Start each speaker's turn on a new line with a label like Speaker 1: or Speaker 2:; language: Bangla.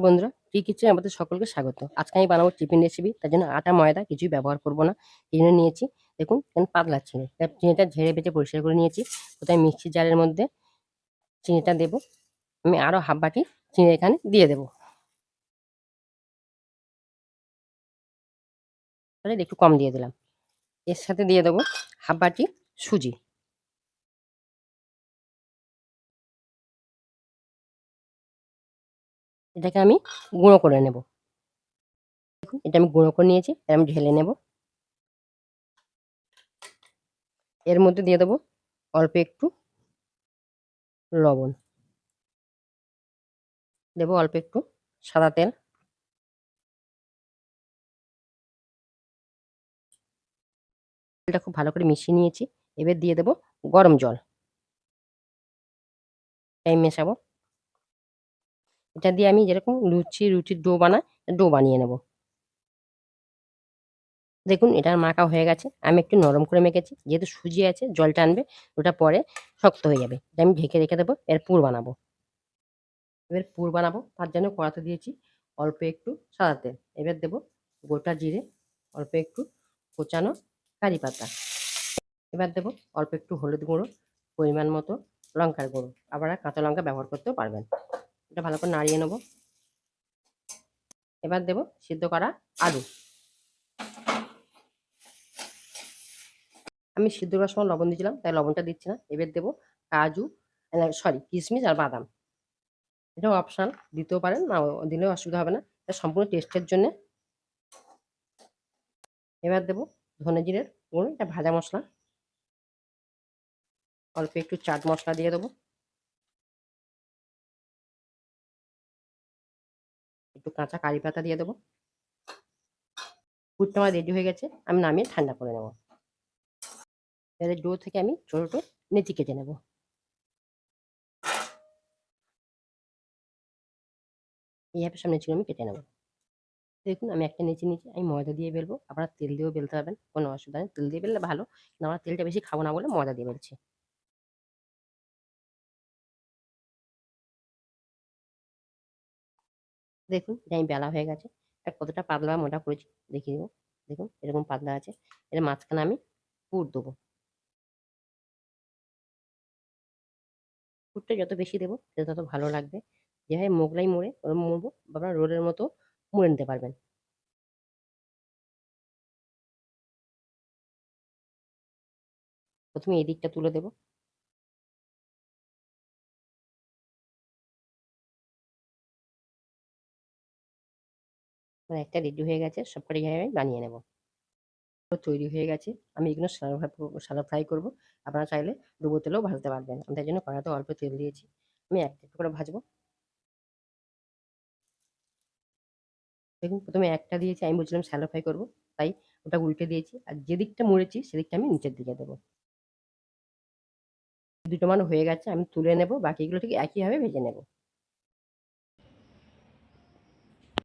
Speaker 1: বন্ধুরা, ফ্রি কিচেনে আমাদের সকলকে স্বাগত। আজকে আমি বানাবো টিফিন রেসিপি। তার জন্য আটা, ময়দা কিছুই ব্যবহার করব না। এই জন্য নিয়েছি দেখুন এখানে পাতলা চিনি। চিনিটা ঝেড়ে বেটে পরিষ্কার করে নিয়েছি। প্রথমে মিক্সি জারের মধ্যে চিনিটা দেব। আমি আরো হাফ বাটি চিনি এখানে দিয়ে দেব। তাহলে একটু কম দিয়ে দিলাম। এর সাথে দিয়ে দেবো হাফ বাটি সুজি। এটাকে আমি গুঁড়ো করে নেব। দেখুন এটা আমি গুঁড়ো করে নিয়েছি। এর আমি ঢেলে নেব। এর মধ্যে দিয়ে দেবো অল্প একটু লবণ, দেবো অল্প একটু সাদা তেল। এটা খুব ভালো করে মিশিয়ে নিয়েছি। এবার দিয়ে দেবো গরম জল। তাই মেশাবো। এটা দিয়ে আমি যেরকম রুটির ডো বানাই, ডো বানিয়ে নেব। দেখুন এটা মাখা হয়ে গেছে। আমি একটু নরম করে মেখেছি। যেহেতু সুজি আছে জল টানবে, ওটা পরে শক্ত হয়ে যাবে। এটা আমি ঢেকে রেখে দেবো। এর পুর বানাবো। এবার পুর বানাবো তার জন্য কড়াতে দিয়েছি অল্প একটু সাদা তেল। এবার দেবো গোটা জিরে, অল্প একটু কোচানো কারি পাতা। এবার দেবো অল্প একটু হলুদ গুঁড়ো, পরিমাণ মতো লঙ্কার গুঁড়ো। আপনারা কাঁচা লঙ্কা ব্যবহার করতেও পারবেন। এটা ভালো করে নাড়িয়ে নেবো। এবার দেবো সিদ্ধ করা আলু। আমি সিদ্ধ করার সময় লবণ দিয়েছিলাম, তাই লবণটা দিচ্ছি না। এবার দেবো কাজু, সরি কিশমিশ আর বাদাম। এটাও অপশনাল, দিতেও পারেন, না দিলেও অসুবিধা হবে না। এটা সম্পূর্ণ টেস্টের জন্য। এবার দেবো ধনে জিরের গুঁড়ো, এটা ভাজা মশলা। অল্প একটু চাট মশলা দিয়ে দেবো। একটু কাঁচা কারি পাতা দিয়ে দেবো। পুরটা আমার রেডি হয়ে গেছে। আমি নামিয়ে ঠান্ডা করে নেবো। এবার ডো থেকে আমি ছোটো ছোটো নেচি কেটে নেবো। এইভাবে সব নেচিগুলো আমি কেটে নেবো। দেখুন আমি একটা নেচি নিয়েছি। আমি ময়দা দিয়ে বেলবো। আপনারা তেল দিয়েও বেলতে পারবেন, কোনো অসুবিধা নেই। তেল দিয়ে বেললে ভালো, কিন্তু আমরা তেলটা বেশি খাবো না বলে ময়দা দিয়ে বেলছি। দেখুন এটা আমি বেলা হয়ে গেছে। আর কতটা পাতলা মোটা করেছি দেখিয়ে দেবো। দেখুন এরকম পাতলা আছে। এর মাঝখানে আমি পুর দেবো। পুরটা যত বেশি দেবো সেটা তত ভালো লাগবে। যেভাবে মোগলাই মোড়ে ওরকম মোড়বো, বা আপনারা রোলের মতো মুড়ে নিতে পারবেন। প্রথমে এই দিকটা তুলে দেবো। আমার একটা রেডি হয়ে গেছে। সবকটা জায়গায় আমি বানিয়ে নেবো। তৈরি হয়ে গেছে। আমি এগুলো শ্যালো ফ্রাই করবো। আপনারা চাইলে ডুবো তেলেও ভাজতে পারবেন। আমি তাই জন্য কড়াইতে অল্প তেল দিয়েছি। আমি একটা একটা করে ভাজবো। দেখুন প্রথমে একটা দিয়েছি, আমি বলছিলাম শ্যালো ফ্রাই করবো, তাই ওটা উল্টে দিয়েছি। আর যে দিকটা মুড়েছি সেদিকটা আমি নিচের দিকে দেবো। দুটো মান হয়ে গেছে, আমি তুলে নেবো। বাকিগুলো ঠিক একইভাবে ভেজে নেবো।